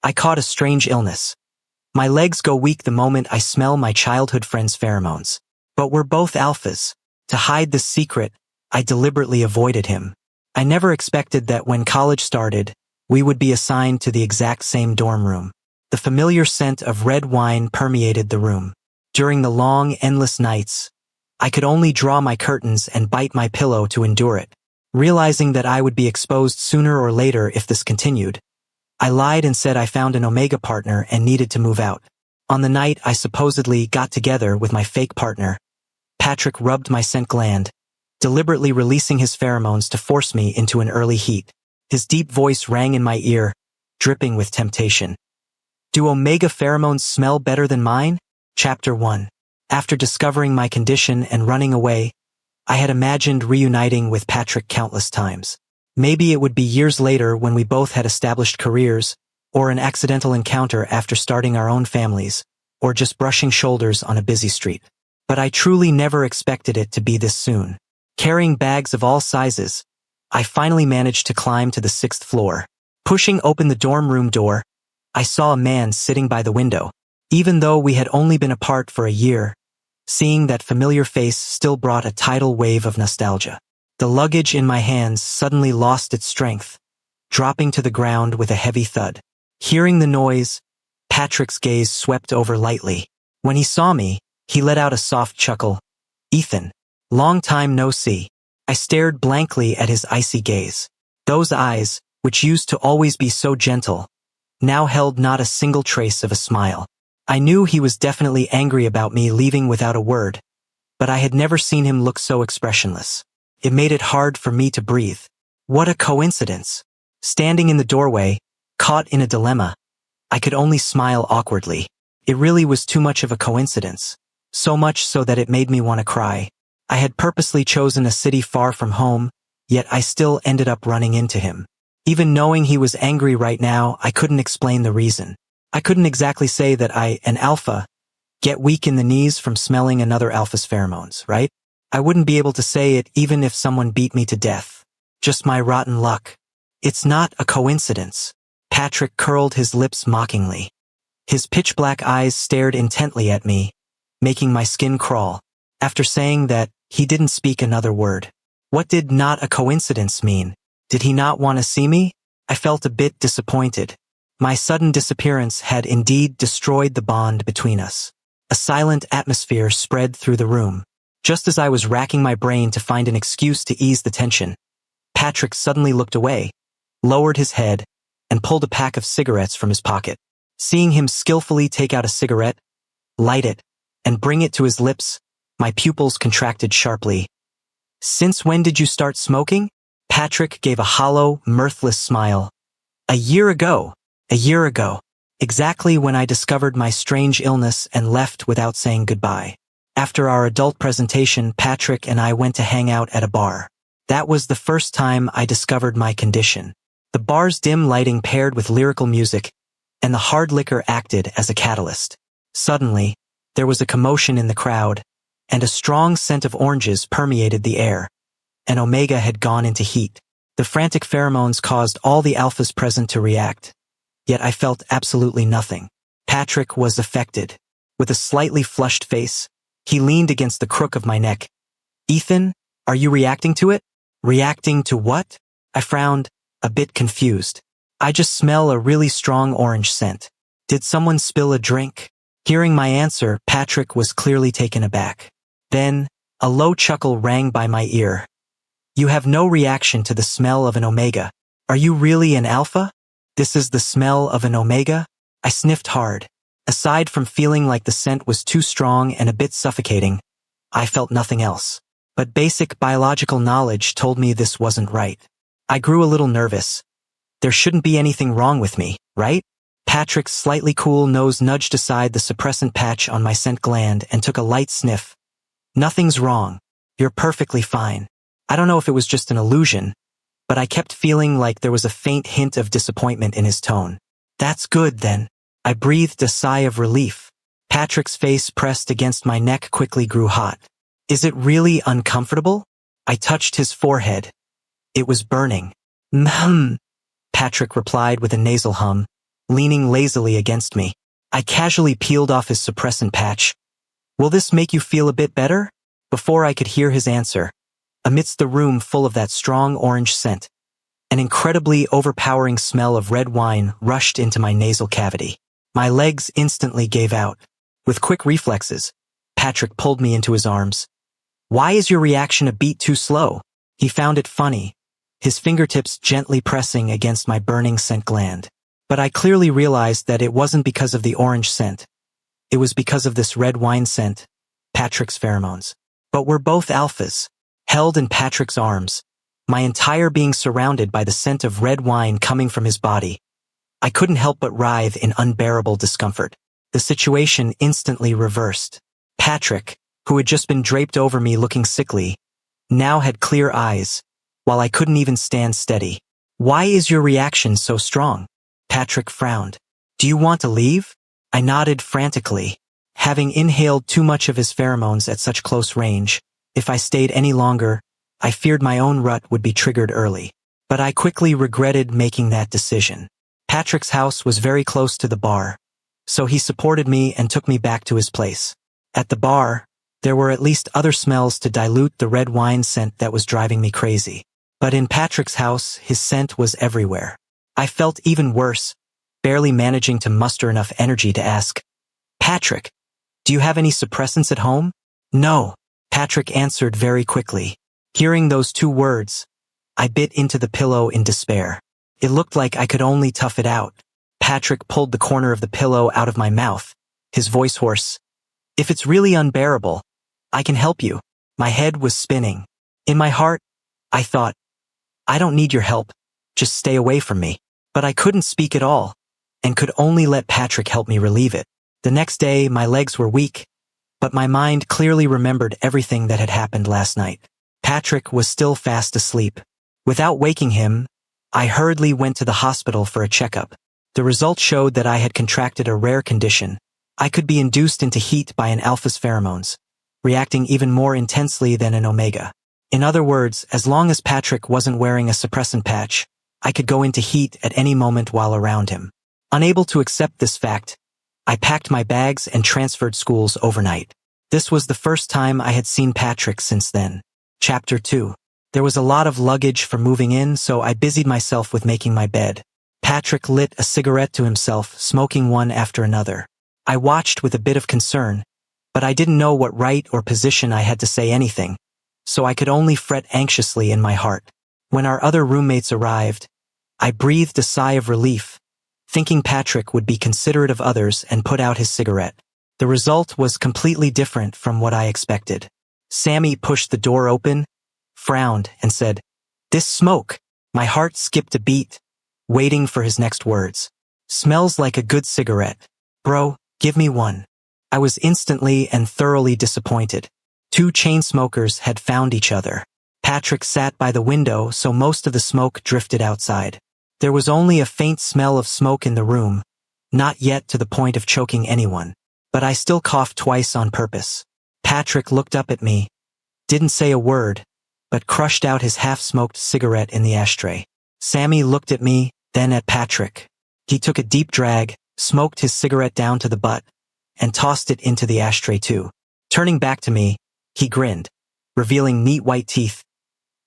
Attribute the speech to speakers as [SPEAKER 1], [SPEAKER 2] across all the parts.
[SPEAKER 1] I caught a strange illness. My legs go weak the moment I smell my childhood friend's pheromones. But we're both alphas. To hide this secret, I deliberately avoided him. I never expected that when college started, we would be assigned to the exact same dorm room. The familiar scent of red wine permeated the room. During the long, endless nights, I could only draw my curtains and bite my pillow to endure it. Realizing that I would be exposed sooner or later if this continued, I lied and said I found an Omega partner and needed to move out. On the night I supposedly got together with my fake partner, Patrick rubbed my scent gland, deliberately releasing his pheromones to force me into an early heat. His deep voice rang in my ear, dripping with temptation. Do Omega pheromones smell better than mine? Chapter 1. After discovering my condition and running away, I had imagined reuniting with Patrick countless times. Maybe it would be years later when we both had established careers, or an accidental encounter after starting our own families, or just brushing shoulders on a busy street. But I truly never expected it to be this soon. Carrying bags of all sizes, I finally managed to climb to the 6th floor. Pushing open the dorm room door, I saw a man sitting by the window. Even though we had only been apart for a year, seeing that familiar face still brought a tidal wave of nostalgia. The luggage in my hands suddenly lost its strength, dropping to the ground with a heavy thud. Hearing the noise, Patrick's gaze swept over lightly. When he saw me, he let out a soft chuckle. Ethan, long time no see. I stared blankly at his icy gaze. Those eyes, which used to always be so gentle, now held not a single trace of a smile. I knew he was definitely angry about me leaving without a word, but I had never seen him look so expressionless. It made it hard for me to breathe. What a coincidence. Standing in the doorway, caught in a dilemma, I could only smile awkwardly. It really was too much of a coincidence, so much so that it made me want to cry. I had purposely chosen a city far from home, yet I still ended up running into him. Even knowing he was angry right now, I couldn't explain the reason. I couldn't exactly say that I, an alpha, get weak in the knees from smelling another alpha's pheromones, right? I wouldn't be able to say it even if someone beat me to death. Just my rotten luck. It's not a coincidence. Patrick curled his lips mockingly. His pitch-black eyes stared intently at me, making my skin crawl. After saying that, he didn't speak another word. What did not a coincidence mean? Did he not want to see me? I felt a bit disappointed. My sudden disappearance had indeed destroyed the bond between us. A silent atmosphere spread through the room. Just as I was racking my brain to find an excuse to ease the tension, Patrick suddenly looked away, lowered his head, and pulled a pack of cigarettes from his pocket. Seeing him skillfully take out a cigarette, light it, and bring it to his lips, my pupils contracted sharply. Since when did you start smoking? Patrick gave a hollow, mirthless smile. A year ago. Exactly when I discovered my strange illness and left without saying goodbye. After our adult presentation, Patrick and I went to hang out at a bar. That was the first time I discovered my condition. The bar's dim lighting paired with lyrical music, and the hard liquor acted as a catalyst. Suddenly, there was a commotion in the crowd, and a strong scent of oranges permeated the air. And Omega had gone into heat. The frantic pheromones caused all the alphas present to react. Yet I felt absolutely nothing. Patrick was affected. With a slightly flushed face, he leaned against the crook of my neck. Ethan, are you reacting to it? Reacting to what? I frowned, a bit confused. I just smell a really strong orange scent. Did someone spill a drink? Hearing my answer, Patrick was clearly taken aback. Then, a low chuckle rang by my ear. You have no reaction to the smell of an Omega. Are you really an alpha? This is the smell of an Omega? I sniffed hard. Aside from feeling like the scent was too strong and a bit suffocating, I felt nothing else. But basic biological knowledge told me this wasn't right. I grew a little nervous. There shouldn't be anything wrong with me, right? Patrick's slightly cool nose nudged aside the suppressant patch on my scent gland and took a light sniff. Nothing's wrong. You're perfectly fine. I don't know if it was just an illusion, but I kept feeling like there was a faint hint of disappointment in his tone. That's good, then. I breathed a sigh of relief. Patrick's face pressed against my neck quickly grew hot. Is it really uncomfortable? I touched his forehead. It was burning. Patrick replied with a nasal hum. leaning lazily against me. I casually peeled off his suppressant patch. "Will this make you feel a bit better?" Before I could hear his answer, amidst the room full of that strong orange scent, an incredibly overpowering smell of red wine rushed into my nasal cavity. My legs instantly gave out. With quick reflexes, Patrick pulled me into his arms. "Why is your reaction a beat too slow?" He found it funny, his fingertips gently pressing against my burning scent gland. But I clearly realized that it wasn't because of the orange scent. It was because of this red wine scent, Patrick's pheromones. But we're both alphas, held in Patrick's arms, my entire being surrounded by the scent of red wine coming from his body. I couldn't help but writhe in unbearable discomfort. The situation instantly reversed. Patrick, who had just been draped over me looking sickly, now had clear eyes, while I couldn't even stand steady. "Why is your reaction so strong?" Patrick frowned. "Do you want to leave?" I nodded frantically. Having inhaled too much of his pheromones at such close range, if I stayed any longer, I feared my own rut would be triggered early. But I quickly regretted making that decision. Patrick's house was very close to the bar, so he supported me and took me back to his place. At the bar, there were at least other smells to dilute the red wine scent that was driving me crazy. But in Patrick's house, his scent was everywhere. I felt even worse, barely managing to muster enough energy to ask, "Patrick, do you have any suppressants at home?" "No," Patrick answered very quickly. Hearing those two words, I bit into the pillow in despair. It looked like I could only tough it out. Patrick pulled the corner of the pillow out of my mouth, his voice hoarse. "If it's really unbearable, I can help you." My head was spinning. In my heart, I thought, "I don't need your help, just stay away from me." But I couldn't speak at all, and could only let Patrick help me relieve it. The next day, my legs were weak, but my mind clearly remembered everything that had happened last night. Patrick was still fast asleep. Without waking him, I hurriedly went to the hospital for a checkup. The results showed that I had contracted a rare condition. I could be induced into heat by an alpha's pheromones, reacting even more intensely than an omega. In other words, as long as Patrick wasn't wearing a suppressant patch, I could go into heat at any moment while around him. Unable to accept this fact, I packed my bags and transferred schools overnight. This was the first time I had seen Patrick since then. Chapter 2. There was a lot of luggage for moving in, so I busied myself with making my bed. Patrick lit a cigarette to himself, smoking one after another. I watched with a bit of concern, but I didn't know what right or position I had to say anything, so I could only fret anxiously in my heart. When our other roommates arrived, I breathed a sigh of relief, thinking Patrick would be considerate of others and put out his cigarette. The result was completely different from what I expected. Sammy pushed the door open, frowned, and said, "This smoke." My heart skipped a beat, waiting for his next words. "Smells like a good cigarette. Bro, give me one." I was instantly and thoroughly disappointed. Two chain smokers had found each other. Patrick sat by the window, so most of the smoke drifted outside. There was only a faint smell of smoke in the room, not yet to the point of choking anyone. But I still coughed twice on purpose. Patrick looked up at me, didn't say a word, but crushed out his half-smoked cigarette in the ashtray. Sammy looked at me, then at Patrick. He took a deep drag, smoked his cigarette down to the butt, and tossed it into the ashtray too. Turning back to me, he grinned, revealing neat white teeth.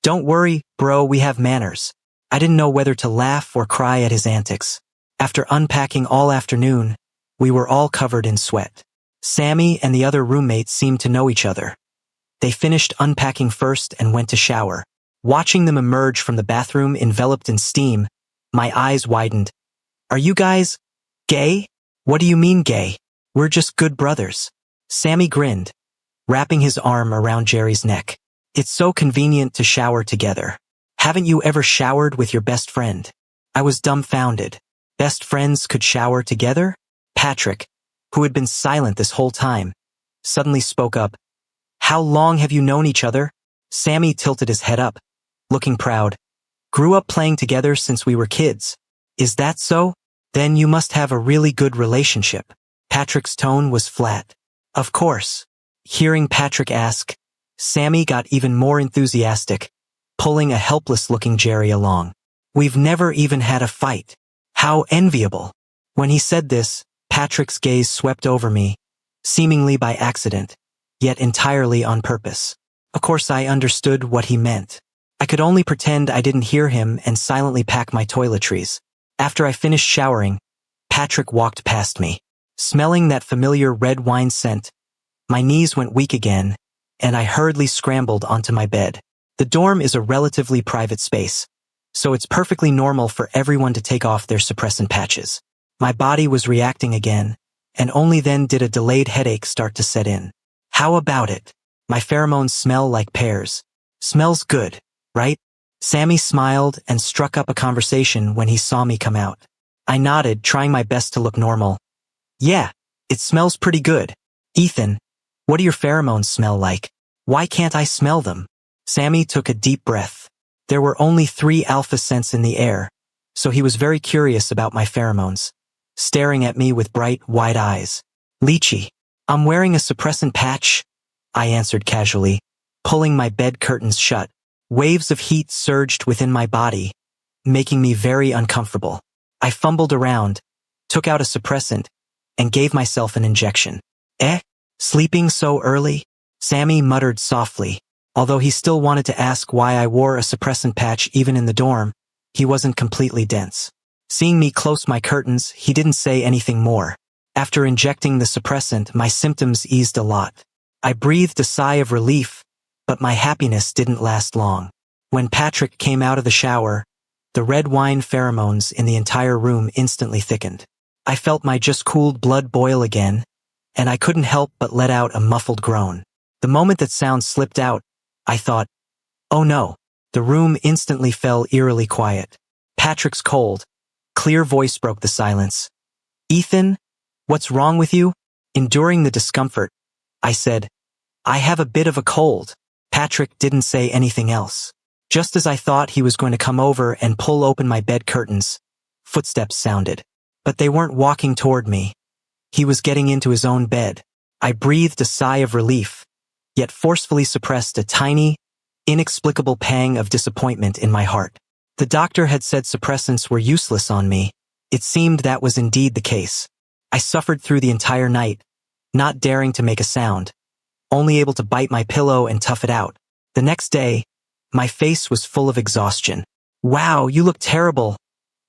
[SPEAKER 1] "Don't worry, bro, we have manners." I didn't know whether to laugh or cry at his antics. After unpacking all afternoon, we were all covered in sweat. Sammy and the other roommates seemed to know each other. They finished unpacking first and went to shower. Watching them emerge from the bathroom enveloped in steam, my eyes widened. "Are you guys gay?" "What do you mean gay? We're just good brothers." Sammy grinned, wrapping his arm around Jerry's neck. "It's so convenient to shower together. Haven't you ever showered with your best friend?" I was dumbfounded. Best friends could shower together? Patrick, who had been silent this whole time, suddenly spoke up. "How long have you known each other?" Sammy tilted his head up, looking proud. "Grew up playing together since we were kids." "Is that so? Then you must have a really good relationship." Patrick's tone was flat. "Of course." Hearing Patrick ask, Sammy got even more enthusiastic, pulling a helpless-looking Jerry along. "We've never even had a fight. How enviable." When he said this, Patrick's gaze swept over me, seemingly by accident, yet entirely on purpose. Of course I understood what he meant. I could only pretend I didn't hear him and silently pack my toiletries. After I finished showering, Patrick walked past me. Smelling that familiar red wine scent, my knees went weak again, and I hurriedly scrambled onto my bed. The dorm is a relatively private space, so it's perfectly normal for everyone to take off their suppressant patches. My body was reacting again, and only then did a delayed headache start to set in. How about it? My pheromones smell like pears. Smells good, right? Sammy smiled and struck up a conversation when he saw me come out. I nodded, trying my best to look normal. Yeah, it smells pretty good. Ethan, what do your pheromones smell like? Why can't I smell them? Sammy took a deep breath. There were only 3 alpha scents in the air, so he was very curious about my pheromones, staring at me with bright, wide eyes. Lychee. I'm wearing a suppressant patch, I answered casually, pulling my bed curtains shut. Waves of heat surged within my body, making me very uncomfortable. I fumbled around, took out a suppressant, and gave myself an injection. Sleeping so early? Sammy muttered softly. Although he still wanted to ask why I wore a suppressant patch even in the dorm, he wasn't completely dense. Seeing me close my curtains, he didn't say anything more. After injecting the suppressant, my symptoms eased a lot. I breathed a sigh of relief, but my happiness didn't last long. When Patrick came out of the shower, the red wine pheromones in the entire room instantly thickened. I felt my just-cooled blood boil again, and I couldn't help but let out a muffled groan. The moment that sound slipped out, I thought, oh no. The room instantly fell eerily quiet. Patrick's cold, clear voice broke the silence. Ethan, what's wrong with you? Enduring the discomfort, I said, I have a bit of a cold. Patrick didn't say anything else. Just as I thought he was going to come over and pull open my bed curtains, footsteps sounded. But they weren't walking toward me. He was getting into his own bed. I breathed a sigh of relief, yet forcefully suppressed a tiny, inexplicable pang of disappointment in my heart. The doctor had said suppressants were useless on me. It seemed that was indeed the case. I suffered through the entire night, not daring to make a sound, only able to bite my pillow and tough it out. The next day, my face was full of exhaustion. Wow, you look terrible.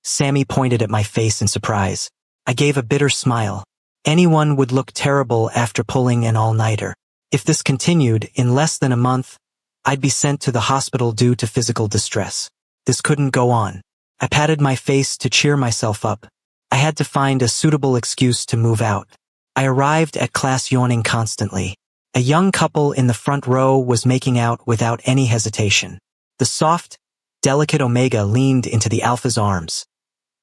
[SPEAKER 1] Sammy pointed at my face in surprise. I gave a bitter smile. Anyone would look terrible after pulling an all-nighter. If this continued, in less than a month, I'd be sent to the hospital due to physical distress. This couldn't go on. I patted my face to cheer myself up. I had to find a suitable excuse to move out. I arrived at class yawning constantly. A young couple in the front row was making out without any hesitation. The soft, delicate Omega leaned into the Alpha's arms.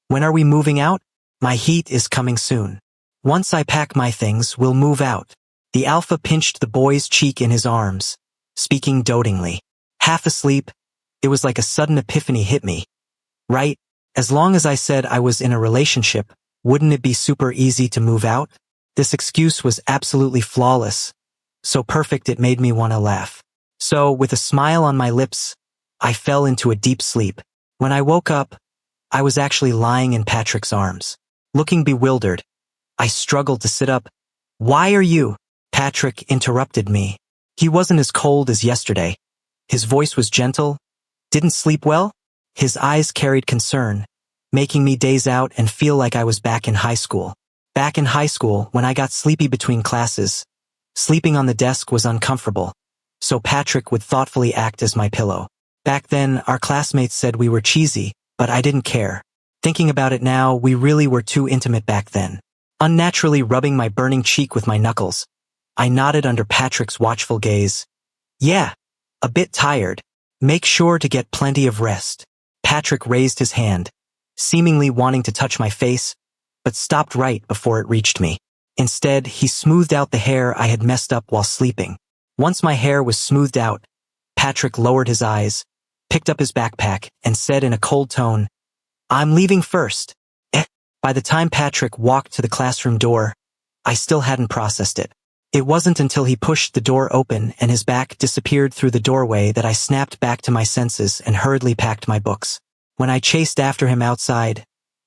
[SPEAKER 1] When are we moving out? My heat is coming soon. Once I pack my things, we'll move out. The Alpha pinched the boy's cheek in his arms, speaking dotingly. Half asleep, it was like a sudden epiphany hit me. Right? As long as I said I was in a relationship, wouldn't it be super easy to move out? This excuse was absolutely flawless, so perfect it made me want to laugh. So, with a smile on my lips, I fell into a deep sleep. When I woke up, I was actually lying in Patrick's arms. Looking bewildered, I struggled to sit up. Why are you? Patrick interrupted me. He wasn't as cold as yesterday. His voice was gentle. Didn't sleep well? His eyes carried concern, making me daze out and feel like I was back in high school. Back in high school, when I got sleepy between classes, sleeping on the desk was uncomfortable, so Patrick would thoughtfully act as my pillow. Back then, our classmates said we were cheesy, but I didn't care. Thinking about it now, we really were too intimate back then. Unnaturally rubbing my burning cheek with my knuckles, I nodded under Patrick's watchful gaze. Yeah, a bit tired. Make sure to get plenty of rest. Patrick raised his hand, seemingly wanting to touch my face, but stopped right before it reached me. Instead, he smoothed out the hair I had messed up while sleeping. Once my hair was smoothed out, Patrick lowered his eyes, picked up his backpack, and said in a cold tone, I'm leaving first. By the time Patrick walked to the classroom door, I still hadn't processed it. It wasn't until he pushed the door open and his back disappeared through the doorway that I snapped back to my senses and hurriedly packed my books. When I chased after him outside,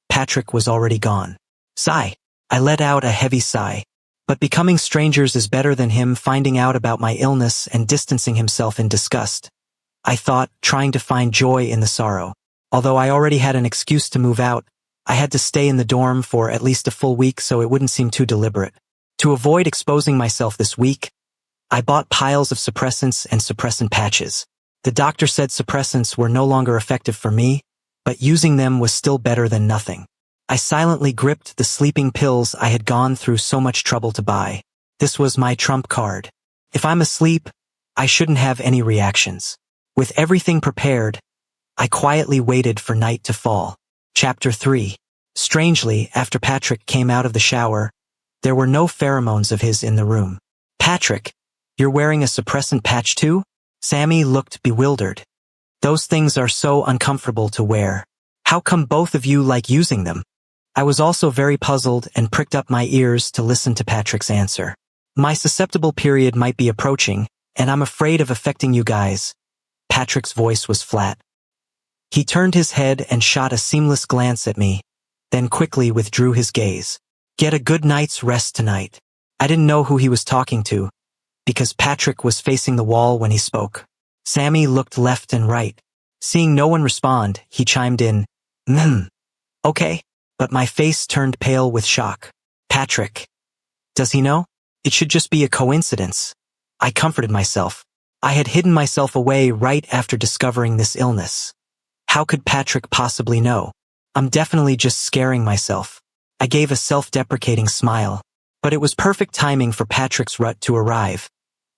[SPEAKER 1] Patrick was already gone. Sigh. I let out a heavy sigh. But becoming strangers is better than him finding out about my illness and distancing himself in disgust. I thought, trying to find joy in the sorrow. Although I already had an excuse to move out, I had to stay in the dorm for at least a full week so it wouldn't seem too deliberate. To avoid exposing myself this week, I bought piles of suppressants and suppressant patches. The doctor said suppressants were no longer effective for me, but using them was still better than nothing. I silently gripped the sleeping pills I had gone through so much trouble to buy. This was my trump card. If I'm asleep, I shouldn't have any reactions. With everything prepared, I quietly waited for night to fall. Chapter 3. Strangely, after Patrick came out of the shower, there were no pheromones of his in the room. Patrick, you're wearing a suppressant patch too? Sammy looked bewildered. Those things are so uncomfortable to wear. How come both of you like using them? I was also very puzzled and pricked up my ears to listen to Patrick's answer. My susceptible period might be approaching, and I'm afraid of affecting you guys. Patrick's voice was flat. He turned his head and shot a seamless glance at me, then quickly withdrew his gaze. Get a good night's rest tonight. I didn't know who he was talking to, because Patrick was facing the wall when he spoke. Sammy looked left and right. Seeing no one respond, he chimed in, Okay. But my face turned pale with shock. Patrick. Does he know? It should just be a coincidence. I comforted myself. I had hidden myself away right after discovering this illness. How could Patrick possibly know? I'm definitely just scaring myself. I gave a self-deprecating smile. But it was perfect timing for Patrick's rut to arrive.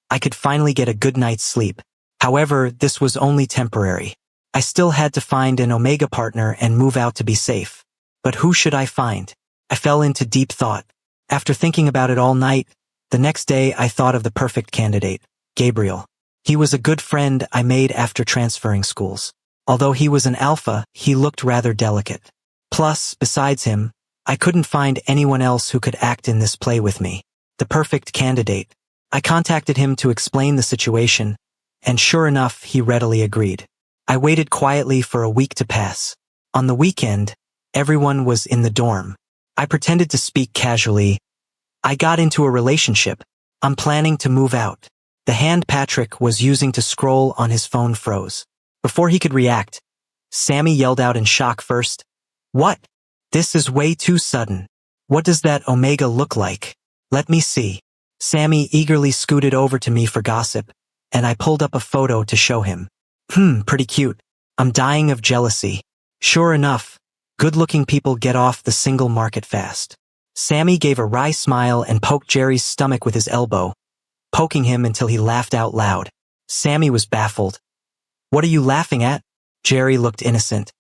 [SPEAKER 1] I could finally get a good night's sleep. However, this was only temporary. I still had to find an Omega partner and move out to be safe. But who should I find? I fell into deep thought. After thinking about it all night, the next day I thought of the perfect candidate, Gabriel. He was a good friend I made after transferring schools. Although he was an alpha, he looked rather delicate. Plus, besides him, I couldn't find anyone else who could act in this play with me. The perfect candidate. I contacted him to explain the situation, and sure enough, he readily agreed. I waited quietly for a week to pass. On the weekend, everyone was in the dorm. I pretended to speak casually. I got into a relationship. I'm planning to move out. The hand Patrick was using to scroll on his phone froze. Before he could react, Sammy yelled out in shock first. What? This is way too sudden. What does that Omega look like? Let me see. Sammy eagerly scooted over to me for gossip, and I pulled up a photo to show him. Pretty cute. I'm dying of jealousy. Sure enough, good-looking people get off the single market fast. Sammy gave a wry smile and poked Jerry's stomach with his elbow, poking him until he laughed out loud. Sammy was baffled. What are you laughing at? Jerry looked innocent.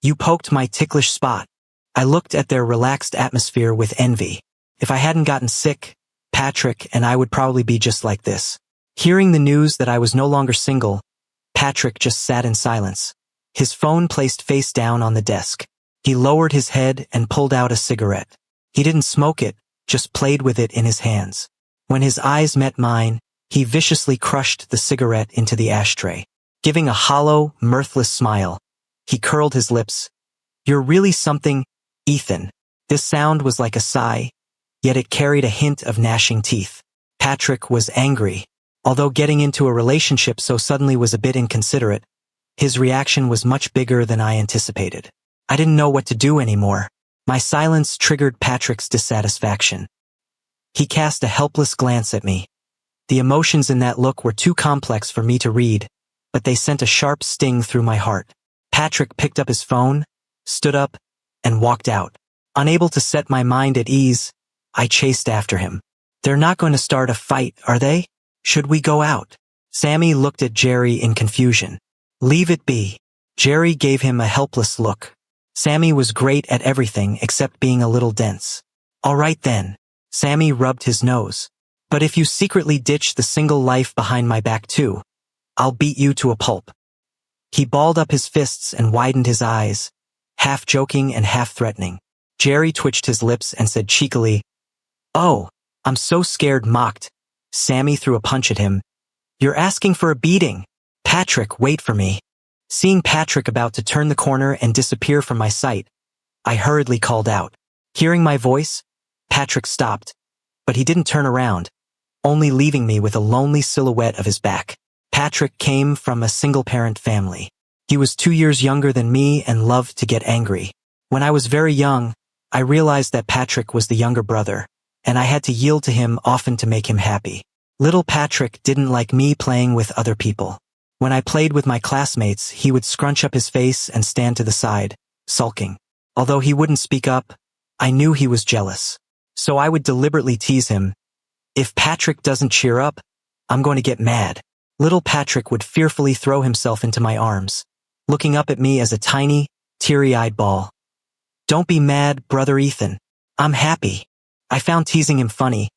[SPEAKER 1] You poked my ticklish spot. I looked at their relaxed atmosphere with envy. If I hadn't gotten sick, Patrick and I would probably be just like this. Hearing the news that I was no longer single, Patrick just sat in silence, his phone placed face down on the desk. He lowered his head and pulled out a cigarette. He didn't smoke it, just played with it in his hands. When his eyes met mine, he viciously crushed the cigarette into the ashtray. Giving a hollow, mirthless smile, he curled his lips. You're really something, Ethan. This sound was like a sigh, yet it carried a hint of gnashing teeth. Patrick was angry. Although getting into a relationship so suddenly was a bit inconsiderate, his reaction was much bigger than I anticipated. I didn't know what to do anymore. My silence triggered Patrick's dissatisfaction. He cast a helpless glance at me. The emotions in that look were too complex for me to read, but they sent a sharp sting through my heart. Patrick picked up his phone, stood up, and walked out. Unable to set my mind at ease, I chased after him. They're not going to start a fight, are they? Should we go out? Sammy looked at Jerry in confusion. Leave it be. Jerry gave him a helpless look. Sammy was great at everything except being a little dense. All right then. Sammy rubbed his nose. But if you secretly ditch the single life behind my back too, I'll beat you to a pulp. He balled up his fists and widened his eyes, half joking and half threatening. Jerry twitched his lips and said cheekily, Oh, I'm so scared, mocked. Sammy threw a punch at him. You're asking for a beating. Patrick, wait for me. Seeing Patrick about to turn the corner and disappear from my sight, I hurriedly called out. Hearing my voice, Patrick stopped, but he didn't turn around, only leaving me with a lonely silhouette of his back. Patrick came from a single-parent family. He was 2 years younger than me and loved to get angry. When I was very young, I realized that Patrick was the younger brother, and I had to yield to him often to make him happy. Little Patrick didn't like me playing with other people. When I played with my classmates, he would scrunch up his face and stand to the side, sulking. Although he wouldn't speak up, I knew he was jealous. So I would deliberately tease him. If Patrick doesn't cheer up, I'm going to get mad. Little Patrick would fearfully throw himself into my arms, looking up at me as a tiny, teary-eyed ball. Don't be mad, brother Ethan. I'm happy. I found teasing him funny,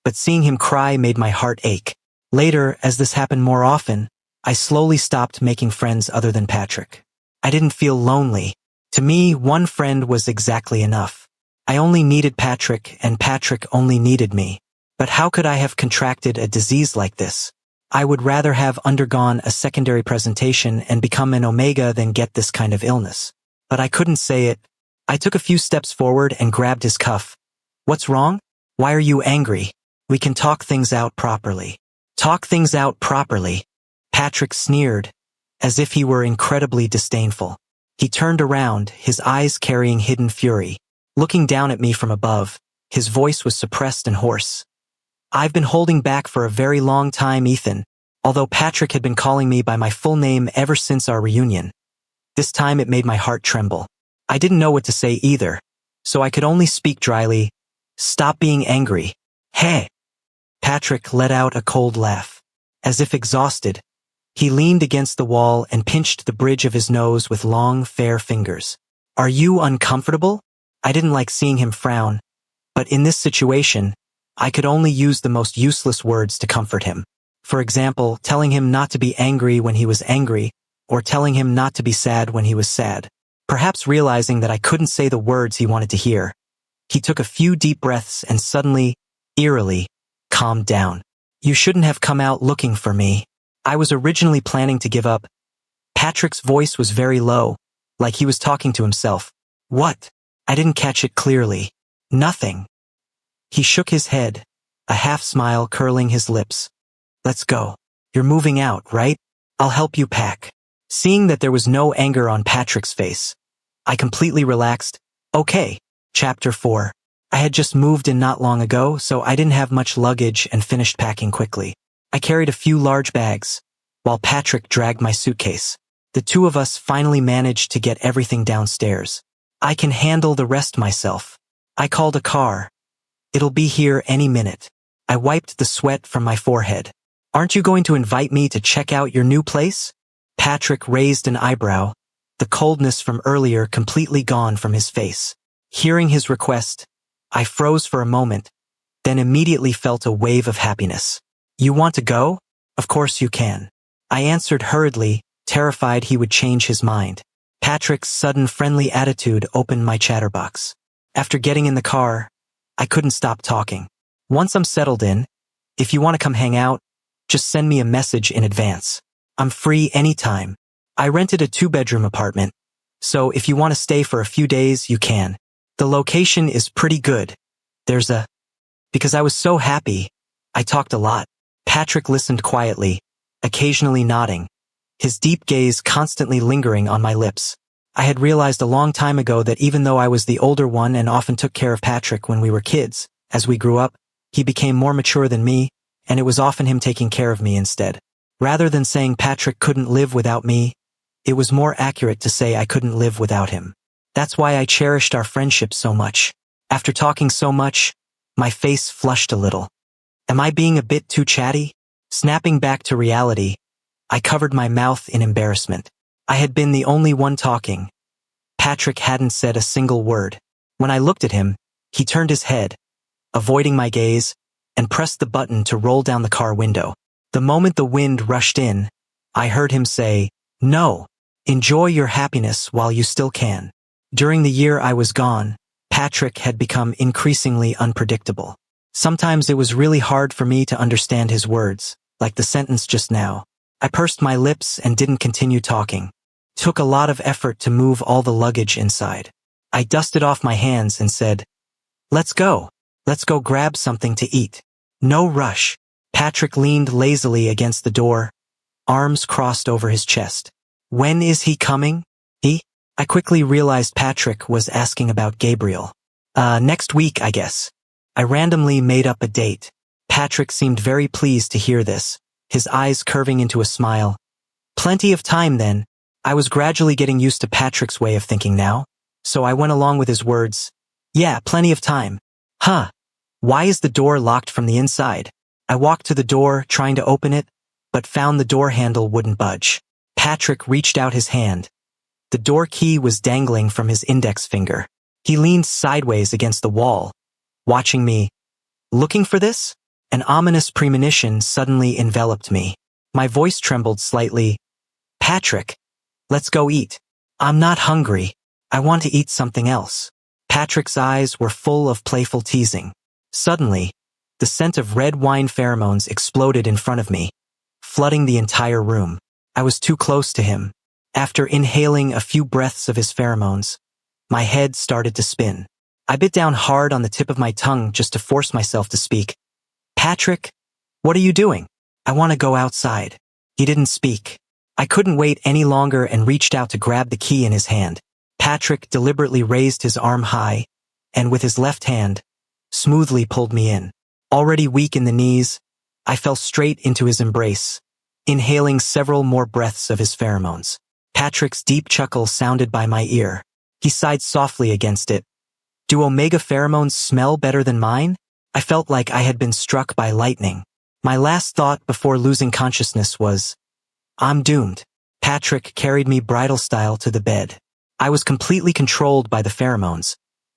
[SPEAKER 1] but seeing him cry made my heart ache. Later, as this happened more often, I slowly stopped making friends other than Patrick. I didn't feel lonely. To me, one friend was exactly enough. I only needed Patrick, and Patrick only needed me. But how could I have contracted a disease like this? I would rather have undergone a secondary presentation and become an omega than get this kind of illness. But I couldn't say it. I took a few steps forward and grabbed his cuff. What's wrong? Why are you angry? We can talk things out properly. Talk things out properly. Patrick sneered, as if he were incredibly disdainful. He turned around, his eyes carrying hidden fury. Looking down at me from above, his voice was suppressed and hoarse. I've been holding back for a very long time, Ethan, although Patrick had been calling me by my full name ever since our reunion. This time it made my heart tremble. I didn't know what to say either, so I could only speak dryly. Stop being angry. Hey! Patrick let out a cold laugh. As if exhausted, he leaned against the wall and pinched the bridge of his nose with long, fair fingers. Are you uncomfortable? I didn't like seeing him frown, but in this situation, I could only use the most useless words to comfort him. For example, telling him not to be angry when he was angry, or telling him not to be sad when he was sad. Perhaps realizing that I couldn't say the words he wanted to hear, he took a few deep breaths and suddenly, eerily, calmed down. You shouldn't have come out looking for me. I was originally planning to give up. Patrick's voice was very low, like he was talking to himself. What? I didn't catch it clearly. Nothing. He shook his head, a half-smile curling his lips. Let's go. You're moving out, right? I'll help you pack. Seeing that there was no anger on Patrick's face, I completely relaxed. Okay. Chapter 4. I had just moved in not long ago, so I didn't have much luggage and finished packing quickly. I carried a few large bags, while Patrick dragged my suitcase. The two of us finally managed to get everything downstairs. I can handle the rest myself. I called a car. It'll be here any minute. I wiped the sweat from my forehead. Aren't you going to invite me to check out your new place? Patrick raised an eyebrow, the coldness from earlier completely gone from his face. Hearing his request, I froze for a moment, then immediately felt a wave of happiness. You want to go? Of course you can. I answered hurriedly, terrified he would change his mind. Patrick's sudden friendly attitude opened my chatterbox. After getting in the car, I couldn't stop talking. Once I'm settled in, if you want to come hang out, just send me a message in advance. I'm free anytime. I rented a 2-bedroom apartment, so if you want to stay for a few days, you can. The location is pretty good. Because I was so happy, I talked a lot. Patrick listened quietly, occasionally nodding, his deep gaze constantly lingering on my lips. I had realized a long time ago that even though I was the older one and often took care of Patrick when we were kids, as we grew up, he became more mature than me, and it was often him taking care of me instead. Rather than saying Patrick couldn't live without me, it was more accurate to say I couldn't live without him. That's why I cherished our friendship so much. After talking so much, my face flushed a little. Am I being a bit too chatty? Snapping back to reality, I covered my mouth in embarrassment. I had been the only one talking. Patrick hadn't said a single word. When I looked at him, he turned his head, avoiding my gaze, and pressed the button to roll down the car window. The moment the wind rushed in, I heard him say, "No, enjoy your happiness while you still can." During the year I was gone, Patrick had become increasingly unpredictable. Sometimes it was really hard for me to understand his words, like the sentence just now. I pursed my lips and didn't continue talking. It took a lot of effort to move all the luggage inside. I dusted off my hands and said, Let's go. Let's go grab something to eat. No rush. Patrick leaned lazily against the door, arms crossed over his chest. When is he coming? I quickly realized Patrick was asking about Gabriel. Next week, I guess. I randomly made up a date. Patrick seemed very pleased to hear this, his eyes curving into a smile. Plenty of time then. I was gradually getting used to Patrick's way of thinking now, so I went along with his words. Yeah, plenty of time. Huh. Why is the door locked from the inside? I walked to the door, trying to open it, but found the door handle wouldn't budge. Patrick reached out his hand. The door key was dangling from his index finger. He leaned sideways against the wall, watching me. Looking for this? An ominous premonition suddenly enveloped me. My voice trembled slightly. Patrick, let's go eat. I'm not hungry. I want to eat something else. Patrick's eyes were full of playful teasing. Suddenly, the scent of red wine pheromones exploded in front of me, flooding the entire room. I was too close to him. After inhaling a few breaths of his pheromones, my head started to spin. I bit down hard on the tip of my tongue just to force myself to speak. Patrick, what are you doing? I want to go outside. He didn't speak. I couldn't wait any longer and reached out to grab the key in his hand. Patrick deliberately raised his arm high, and with his left hand, smoothly pulled me in. Already weak in the knees, I fell straight into his embrace, inhaling several more breaths of his pheromones. Patrick's deep chuckle sounded by my ear. He sighed softly against it. Do omega pheromones smell better than mine? I felt like I had been struck by lightning. My last thought before losing consciousness was, I'm doomed. Patrick carried me bridal style to the bed. I was completely controlled by the pheromones,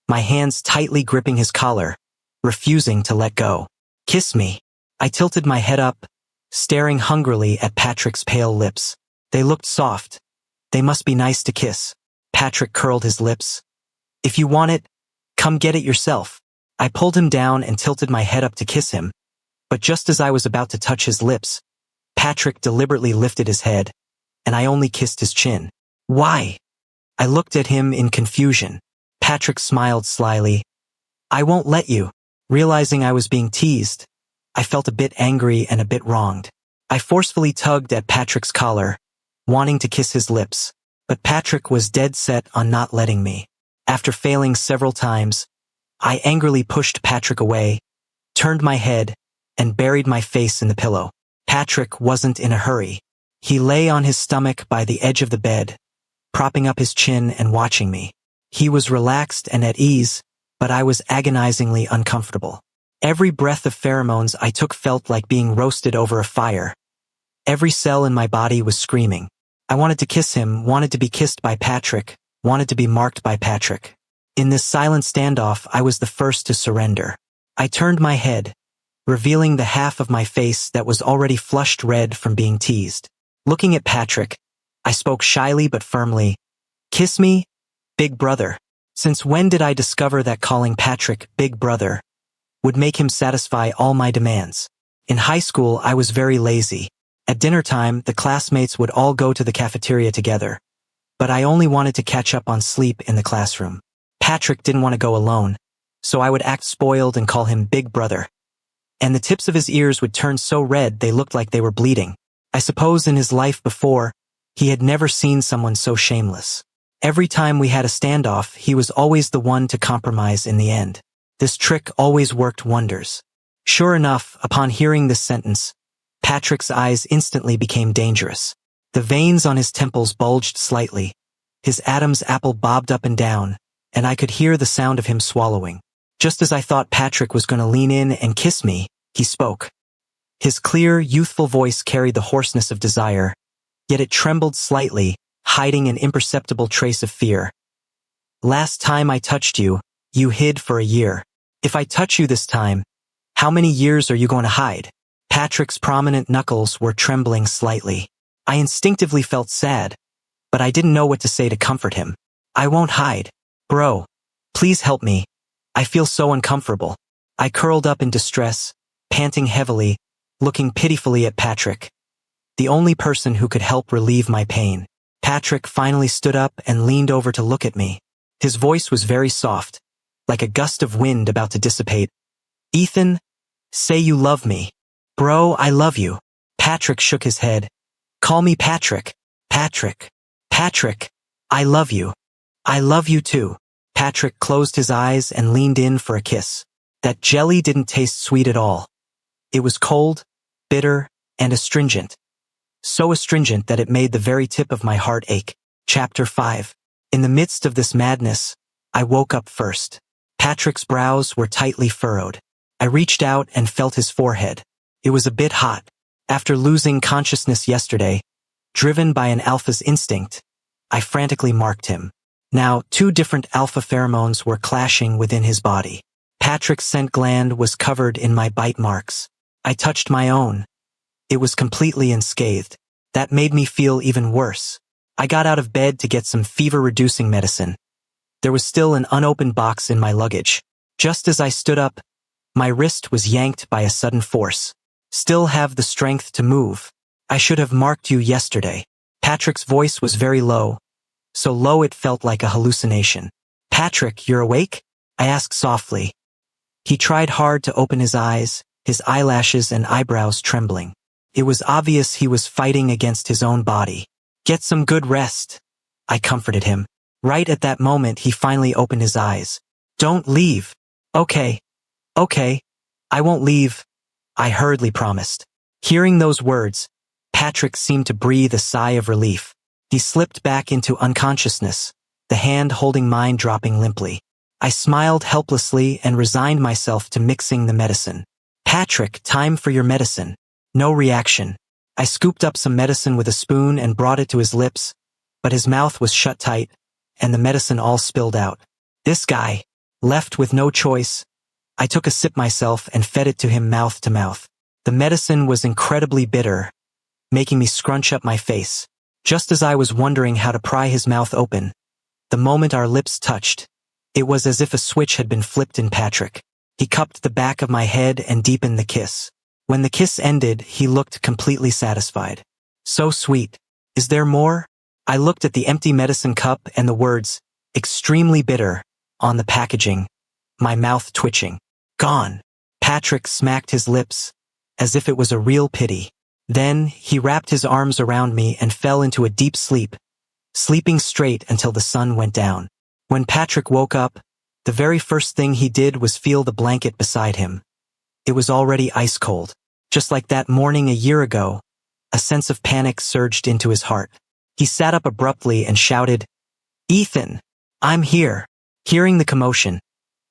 [SPEAKER 1] my hands tightly gripping his collar, refusing to let go. Kiss me. I tilted my head up, staring hungrily at Patrick's pale lips. They looked soft. They must be nice to kiss. Patrick curled his lips. If you want it, come get it yourself. I pulled him down and tilted my head up to kiss him, but just as I was about to touch his lips, Patrick deliberately lifted his head, and I only kissed his chin. Why? I looked at him in confusion. Patrick smiled slyly. I won't let you. Realizing I was being teased, I felt a bit angry and a bit wronged. I forcefully tugged at Patrick's collar, wanting to kiss his lips, but Patrick was dead set on not letting me. After failing several times, I angrily pushed Patrick away, turned my head, and buried my face in the pillow. Patrick wasn't in a hurry. He lay on his stomach by the edge of the bed, propping up his chin and watching me. He was relaxed and at ease, but I was agonizingly uncomfortable. Every breath of pheromones I took felt like being roasted over a fire. Every cell in my body was screaming. I wanted to kiss him, wanted to be kissed by Patrick, wanted to be marked by Patrick. In this silent standoff, I was the first to surrender. I turned my head, revealing the half of my face that was already flushed red from being teased. Looking at Patrick, I spoke shyly but firmly. Kiss me, big brother. Since when did I discover that calling Patrick big brother would make him satisfy all my demands? In high school, I was very lazy. At dinner time, the classmates would all go to the cafeteria together, but I only wanted to catch up on sleep in the classroom. Patrick didn't want to go alone, so I would act spoiled and call him big brother. And the tips of his ears would turn so red they looked like they were bleeding. I suppose in his life before, he had never seen someone so shameless. Every time we had a standoff, he was always the one to compromise in the end. This trick always worked wonders. Sure enough, upon hearing this sentence, Patrick's eyes instantly became dangerous. The veins on his temples bulged slightly. His Adam's apple bobbed up and down, and I could hear the sound of him swallowing. Just as I thought Patrick was going to lean in and kiss me, he spoke. His clear, youthful voice carried the hoarseness of desire, yet it trembled slightly, hiding an imperceptible trace of fear. Last time I touched you, you hid for a year. If I touch you this time, how many years are you going to hide? Patrick's prominent knuckles were trembling slightly. I instinctively felt sad, but I didn't know what to say to comfort him. I won't hide. Bro, please help me. I feel so uncomfortable. I curled up in distress, panting heavily, looking pitifully at Patrick, the only person who could help relieve my pain. Patrick finally stood up and leaned over to look at me. His voice was very soft, like a gust of wind about to dissipate. Ethan, say you love me. Bro, I love you. Patrick shook his head. Call me Patrick. Patrick. Patrick, I love you. I love you too. Patrick closed his eyes and leaned in for a kiss. That jelly didn't taste sweet at all. It was cold, bitter, and astringent. So astringent that it made the very tip of my heart ache. Chapter 5. In the midst of this madness, I woke up first. Patrick's brows were tightly furrowed. I reached out and felt his forehead. It was a bit hot. After losing consciousness yesterday, driven by an alpha's instinct, I frantically marked him. Now, 2 different alpha pheromones were clashing within his body. Patrick's scent gland was covered in my bite marks. I touched my own. It was completely unscathed. That made me feel even worse. I got out of bed to get some fever-reducing medicine. There was still an unopened box in my luggage. Just as I stood up, my wrist was yanked by a sudden force. Still have the strength to move. I should have marked you yesterday. Patrick's voice was very low, so low it felt like a hallucination. Patrick, you're awake? I asked softly. He tried hard to open his eyes, his eyelashes and eyebrows trembling. It was obvious he was fighting against his own body. Get some good rest, I comforted him. Right at that moment he finally opened his eyes. Don't leave. Okay. I won't leave, I hurriedly promised. Hearing those words, Patrick seemed to breathe a sigh of relief. He slipped back into unconsciousness, the hand holding mine dropping limply. I smiled helplessly and resigned myself to mixing the medicine. Patrick, time for your medicine. No reaction. I scooped up some medicine with a spoon and brought it to his lips, but his mouth was shut tight, and the medicine all spilled out. This guy, left with no choice, I took a sip myself and fed it to him mouth to mouth. The medicine was incredibly bitter, making me scrunch up my face. Just as I was wondering how to pry his mouth open, the moment our lips touched, it was as if a switch had been flipped in Patrick. He cupped the back of my head and deepened the kiss. When the kiss ended, he looked completely satisfied. So sweet. Is there more? I looked at the empty medicine cup and the words, extremely bitter, on the packaging, my mouth twitching. Gone. Patrick smacked his lips, as if it was a real pity. Then, he wrapped his arms around me and fell into a deep sleep, sleeping straight until the sun went down. When Patrick woke up, the very first thing he did was feel the blanket beside him. It was already ice cold. Just like that morning a year ago, a sense of panic surged into his heart. He sat up abruptly and shouted, Ethan, I'm here. Hearing the commotion,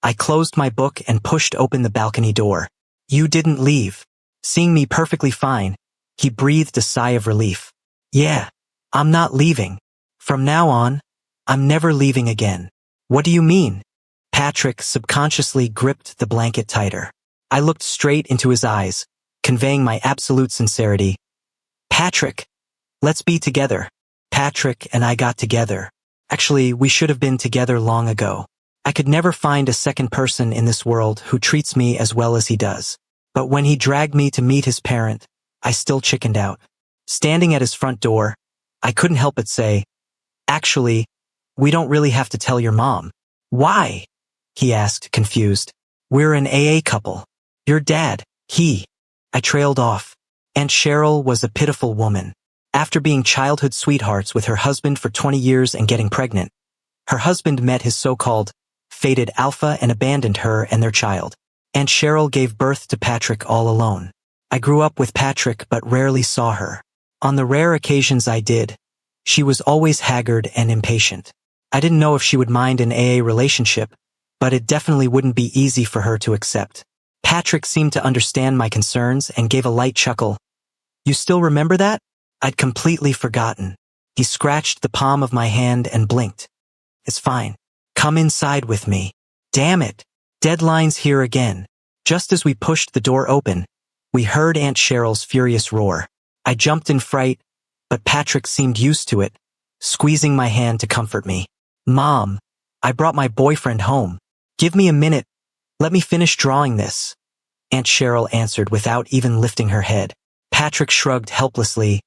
[SPEAKER 1] I closed my book and pushed open the balcony door. You didn't leave. Seeing me perfectly fine, he breathed a sigh of relief. Yeah, I'm not leaving. From now on, I'm never leaving again. What do you mean? Patrick subconsciously gripped the blanket tighter. I looked straight into his eyes, conveying my absolute sincerity. Patrick, let's be together. Patrick and I got together. Actually, we should have been together long ago. I could never find a second person in this world who treats me as well as he does. But when he dragged me to meet his parent, I still chickened out. Standing at his front door, I couldn't help but say, Actually, we don't really have to tell your mom. Why? He asked, confused. We're an AA couple. Your dad, I trailed off. Aunt Cheryl was a pitiful woman. After being childhood sweethearts with her husband for 20 years and getting pregnant, her husband met his so-called fated alpha and abandoned her and their child. Aunt Cheryl gave birth to Patrick all alone. I grew up with Patrick but rarely saw her. On the rare occasions I did, she was always haggard and impatient. I didn't know if she would mind an AA relationship, but it definitely wouldn't be easy for her to accept. Patrick seemed to understand my concerns and gave a light chuckle. You still remember that? I'd completely forgotten. He scratched the palm of my hand and blinked. It's fine. Come inside with me. Damn it. Deadline's here again. Just as we pushed the door open, we heard Aunt Cheryl's furious roar. I jumped in fright, but Patrick seemed used to it, squeezing my hand to comfort me. Mom, I brought my boyfriend home. Give me a minute. Let me finish drawing this. Aunt Cheryl answered without even lifting her head. Patrick shrugged helplessly.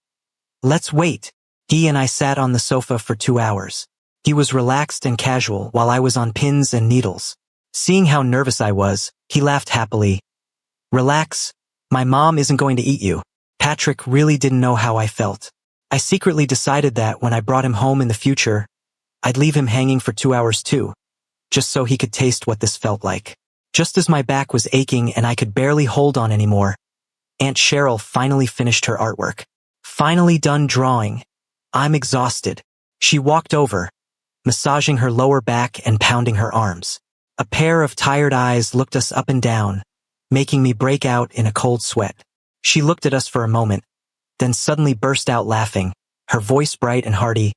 [SPEAKER 1] Let's wait. He and I sat on the sofa for 2 hours. He was relaxed and casual while I was on pins and needles. Seeing how nervous I was, he laughed happily. Relax. My mom isn't going to eat you. Patrick really didn't know how I felt. I secretly decided that when I brought him home in the future, I'd leave him hanging for 2 hours too, just so he could taste what this felt like. Just as my back was aching and I could barely hold on anymore, Aunt Cheryl finally finished her artwork. Finally done drawing. I'm exhausted. She walked over, massaging her lower back and pounding her arms. A pair of tired eyes looked us up and down, making me break out in a cold sweat. She looked at us for a moment, then suddenly burst out laughing, her voice bright and hearty.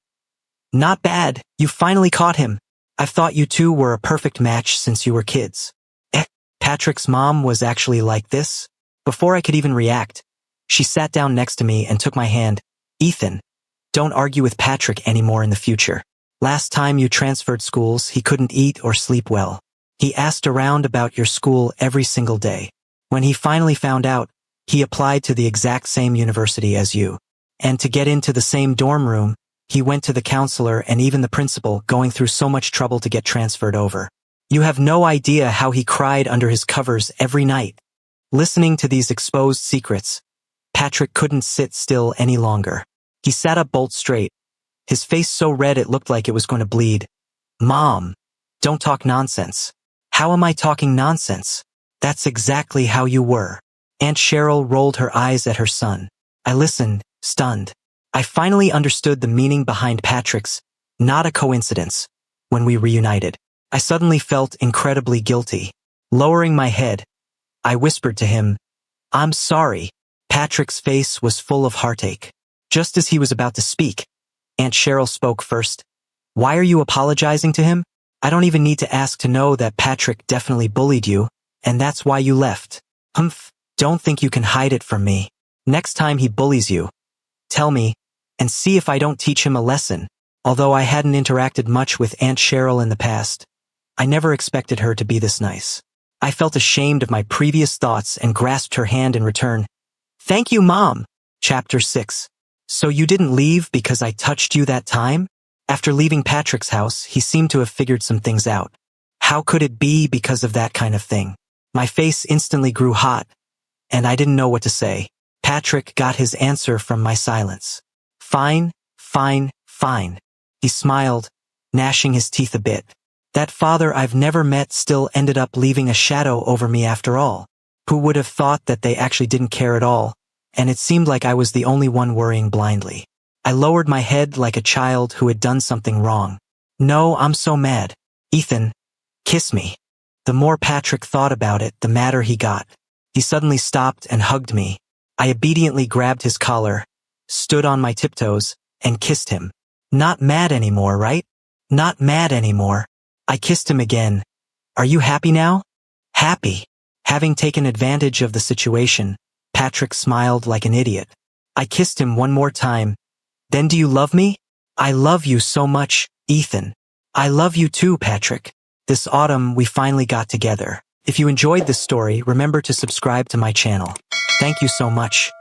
[SPEAKER 1] Not bad, you finally caught him. I've thought you two were a perfect match since you were kids. Patrick's mom was actually like this? Before I could even react, she sat down next to me and took my hand. Ethan, don't argue with Patrick anymore in the future. Last time you transferred schools, he couldn't eat or sleep well. He asked around about your school every single day. When he finally found out, he applied to the exact same university as you. And to get into the same dorm room, he went to the counselor and even the principal, going through so much trouble to get transferred over. You have no idea how he cried under his covers every night. Listening to these exposed secrets, Patrick couldn't sit still any longer. He sat up bolt straight, his face so red it looked like it was going to bleed. Mom, don't talk nonsense. How am I talking nonsense? That's exactly how you were. Aunt Cheryl rolled her eyes at her son. I listened, stunned. I finally understood the meaning behind Patrick's "not a coincidence" when we reunited. I suddenly felt incredibly guilty. Lowering my head, I whispered to him, I'm sorry. Patrick's face was full of heartache. Just as he was about to speak, Aunt Cheryl spoke first. Why are you apologizing to him? I don't even need to ask to know that Patrick definitely bullied you, and that's why you left. Don't think you can hide it from me. Next time he bullies you, tell me, and see if I don't teach him a lesson. Although I hadn't interacted much with Aunt Cheryl in the past, I never expected her to be this nice. I felt ashamed of my previous thoughts and grasped her hand in return. Thank you, Mom. Chapter 6. So you didn't leave because I touched you that time? After leaving Patrick's house, he seemed to have figured some things out. How could it be because of that kind of thing? My face instantly grew hot, and I didn't know what to say. Patrick got his answer from my silence. Fine, fine, fine. He smiled, gnashing his teeth a bit. That father I've never met still ended up leaving a shadow over me after all. Who would have thought that they actually didn't care at all, and it seemed like I was the only one worrying blindly. I lowered my head like a child who had done something wrong. No, I'm so mad. Ethan, kiss me. The more Patrick thought about it, the madder he got. He suddenly stopped and hugged me. I obediently grabbed his collar, stood on my tiptoes, and kissed him. Not mad anymore, right? Not mad anymore. I kissed him again. Are you happy now? Happy. Having taken advantage of the situation, Patrick smiled like an idiot. I kissed him one more time. Then do you love me? I love you so much, Ethan. I love you too, Patrick. This autumn, we finally got together. If you enjoyed this story, remember to subscribe to my channel. Thank you so much.